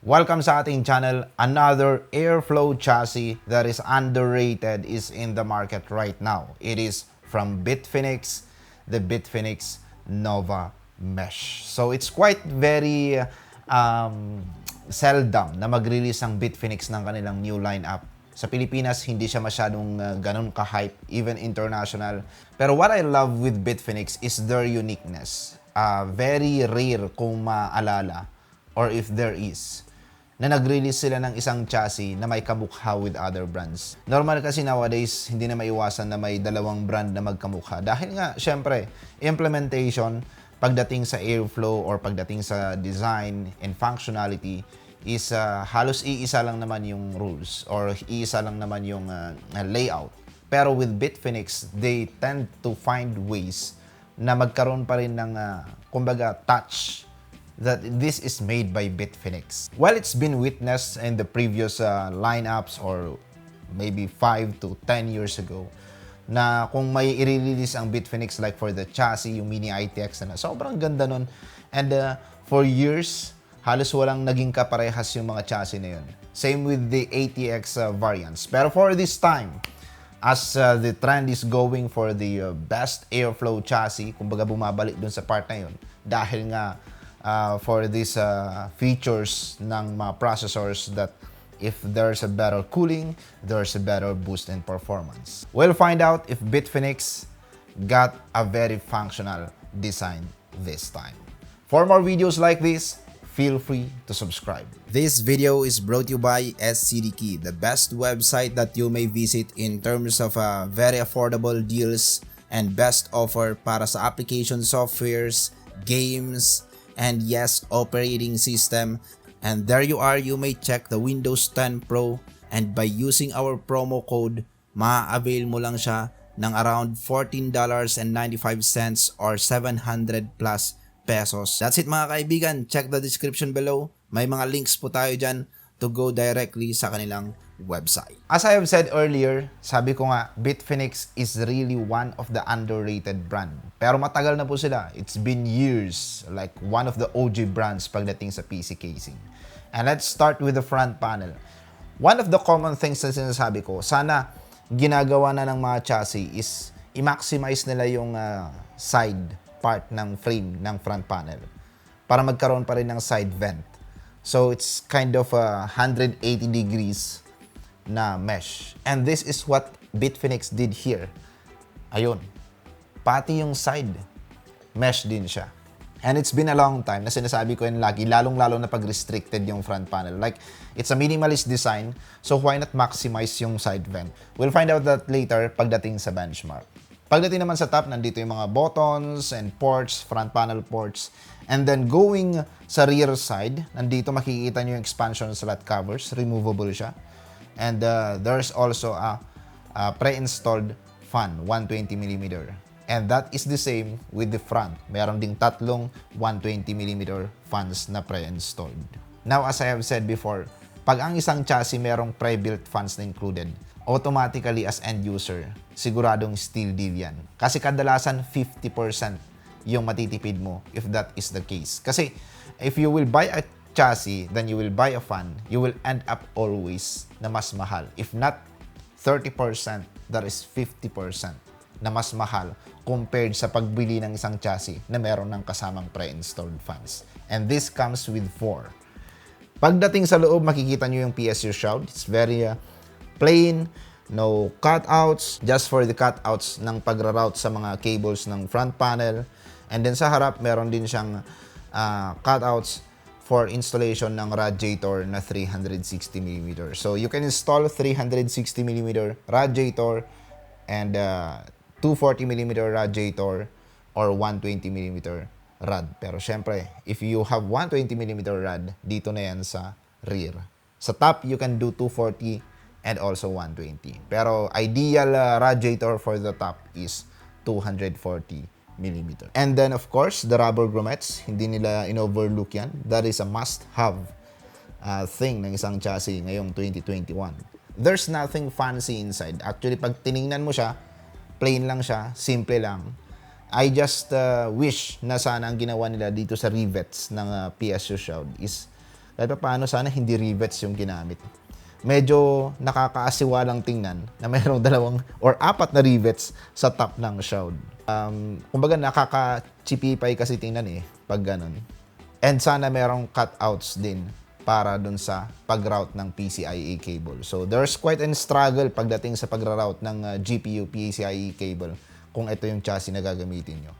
Welcome sa ating channel. Another airflow chassis that is underrated is in the market right now. It is from Bitfenix, the Bitfenix Nova Mesh. So it's quite very seldom na mag-release ang Bitfenix ng kanilang new lineup. Sa Pilipinas, hindi siya masyadong ganun ka-hype, even international. Pero what I love with Bitfenix is their uniqueness. Very rare kung maalala, or if there is, na nag-release sila ng isang chassis na may kamukha with other brands. Normal kasi nowadays, hindi na maiwasan na may dalawang brand na magkamukha. Dahil nga, syempre, implementation, pagdating sa airflow or pagdating sa design and functionality, is halos iisa lang naman yung rules or iisa lang naman yung layout. Pero with Bitfenix, they tend to find ways na magkaroon pa rin ng, kumbaga, touch that this is made by Bitfenix. Well, it's been witnessed in the previous lineups or maybe 5 to 10 years ago na kung may i-release ang Bitfenix like for the chassis, yung mini ITX na sobrang ganda nun. And for years, halos walang naging kaparehas yung mga chassis na yun. Same with the ATX variants. Pero for this time, as the trend is going for the best airflow chassis, kumbaga bumabalik dun sa part na yun, dahil nga for these features ng mga processors that if there's a better cooling, there's a better boost in performance. We'll find out if Bitfenix got a very functional design this time. For more videos like this, feel free to subscribe. This video is brought to you by SCDKey, the best website that you may visit in terms of very affordable deals and best offer para sa application softwares, games, and yes, operating system. And there you are, you may check the Windows 10 Pro, and by using our promo code, ma-avail mo lang siya ng around $14.95 or 700 plus pesos. That's it mga kaibigan. Check the description below. May mga links po tayo dyan to go directly sa kanilang website. As I have said earlier, sabi ko nga, Bitfenix is really one of the underrated brand. Pero matagal na po sila. It's been years, like one of the OG brands pagdating sa PC casing. And let's start with the front panel. One of the common things na sinasabi ko, sana ginagawa na ng mga chassis is i-maximize nila yung side part ng frame ng front panel para magkaroon pa rin ng side vent. So it's kind of a 180 degrees na mesh. And this is what Bitfenix did here. Ayun. Pati yung side, mesh din siya. And it's been a long time na sinasabi ko yun lagi, lalong-lalo na pag-restricted yung front panel. Like, it's a minimalist design, so why not maximize yung side vent? We'll find out that later pagdating sa benchmark. Pagdating naman sa top, nandito yung mga buttons and ports, front panel ports. And then going sa rear side, nandito makikita nyo yung expansion slot covers, removable siya. And there's also a pre-installed fan, 120mm. And that is the same with the front. Meron ding tatlong 120mm fans na pre-installed. Now, as I have said before, pag ang isang chassis merong pre-built fans na included, automatically as end user, siguradong steal deal yan. Kasi kadalasan 50% yung matitipid mo if that is the case. Kasi if you will buy a chassis, then you will buy a fan, you will end up always na mas mahal. If not 30%, that is 50% na mas mahal compared sa pagbili ng isang chassis na meron ng kasamang pre-installed fans. And this comes with 4. Pagdating sa loob, makikita nyo yung PSU shroud. It's very plain, no cutouts, just for the cutouts ng pagra-route sa mga cables ng front panel. And then sa harap, meron din siyang cutouts for installation ng radiator na 360mm. So you can install 360mm radiator and 240mm radiator or 120mm rad. Pero syempre, if you have 120mm rad, dito na yan sa rear. Sa top, you can do 240 and also 120. Pero ideal radiator for the top is 240mm. And then of course, the rubber grommets, hindi nila in-overlook yan. That is a must-have thing ng isang chassis ngayong 2021. There's nothing fancy inside. Actually, pag tiningnan mo siya, plain lang siya, simple lang. I just wish na sana ang ginawa nila dito sa rivets ng PSU shroud is Kahit pa paano, sana hindi rivets yung ginamit. Medyo nakakaasiwalang tingnan na mayroong dalawang or apat na rivets sa top ng shroud. Kumbaga nakaka-chipipay kasi tingnan pag ganun. And sana merong cutouts din para dun sa pag-route ng PCIe cable. So there's quite a struggle pagdating sa pag-route ng GPU PCIe cable kung ito yung chassis na gagamitin nyo.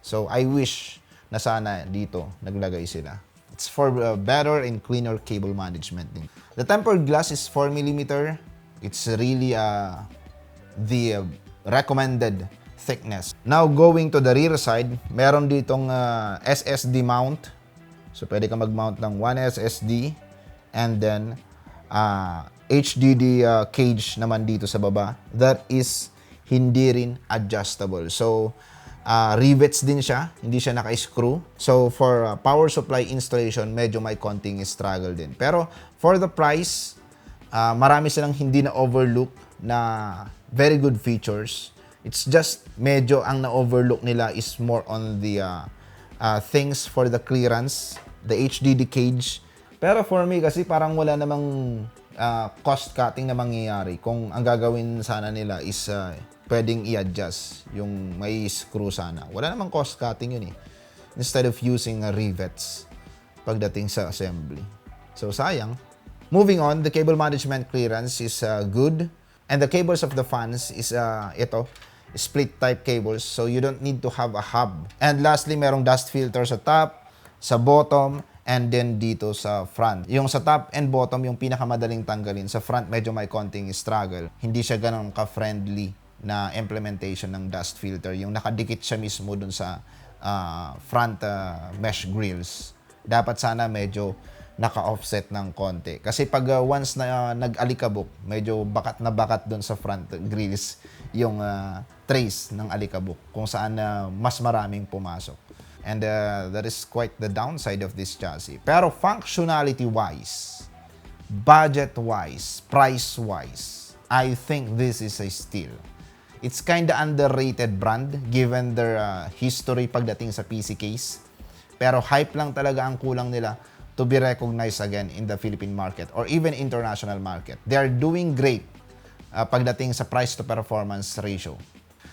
So I wish na sana dito naglagay sila. It's for better and cleaner cable management din. The tempered glass is 4mm. It's really the recommended thickness. Now going to the rear side, meron ditong SSD mount. So pwede ka mag-mount ng 1 SSD and then HDD cage naman dito sa baba. That is hindi rin adjustable. So rivets din siya, hindi siya naka-screw. So for power supply installation, medyo may konting struggle din. Pero for the price, marami silang hindi na overlook na very good features. It's just medyo ang na-overlook nila is more on the things for the clearance, the HDD cage. Pero for me kasi parang wala namang cost cutting na mangyayari kung ang gagawin sana nila is pwedeng i-adjust yung may screw sana. Wala namang cost cutting yun instead of using rivets pagdating sa assembly. So sayang. Moving on, the cable management clearance is good. And the cables of the fans is split type cables, so you don't need to have a hub. And lastly, merong dust filter sa top, sa bottom, and then dito sa front. Yung sa top and bottom, yung pinakamadaling tanggalin. Sa front, medyo may konting struggle. Hindi siya ganun ka-friendly na implementation ng dust filter. Yung nakadikit siya mismo dun sa front mesh grills. Dapat sana medyo naka-offset ng konti. Kasi pag once na nag-alikabok, medyo bakat na bakat dun sa front grills yung trace ng alikabok kung saan mas maraming pumasok. And that is quite the downside of this chassis. Pero functionality-wise, budget-wise, price-wise, I think this is a steal. It's kinda underrated brand given their history pagdating sa PC case. Pero hype lang talaga ang kulang nila to be recognized again in the Philippine market or even international market. They are doing great pagdating sa price to performance ratio.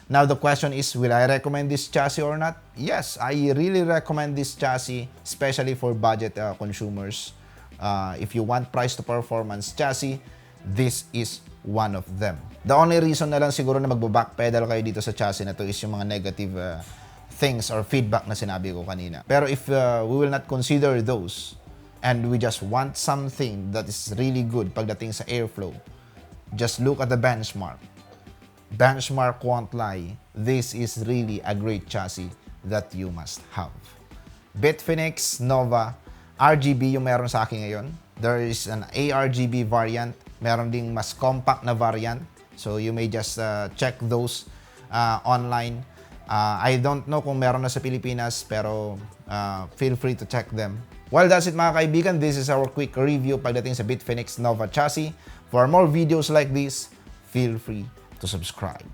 Now the question is, will I recommend this chassis or not? Yes, I really recommend this chassis, especially for budget consumers. If you want price to performance chassis, this is one of them. The only reason na lang siguro na magbo-backpedal kayo dito sa chassis na to is yung mga negative things or feedback na sinabi ko kanina. Pero if we will not consider those and we just want something that is really good pagdating sa airflow, just look at the benchmark. Benchmark won't lie. This is really a great chassis that you must have. Bitfenix Nova RGB yung meron sa akin ngayon. There is an ARGB variant. Meron ding mas compact na variant. So you may just check those online. I don't know kung meron na sa Pilipinas, pero feel free to check them. Well, that's it mga kaibigan. This is our quick review pagdating sa Bitfenix Nova chassis. For more videos like this, feel free to subscribe.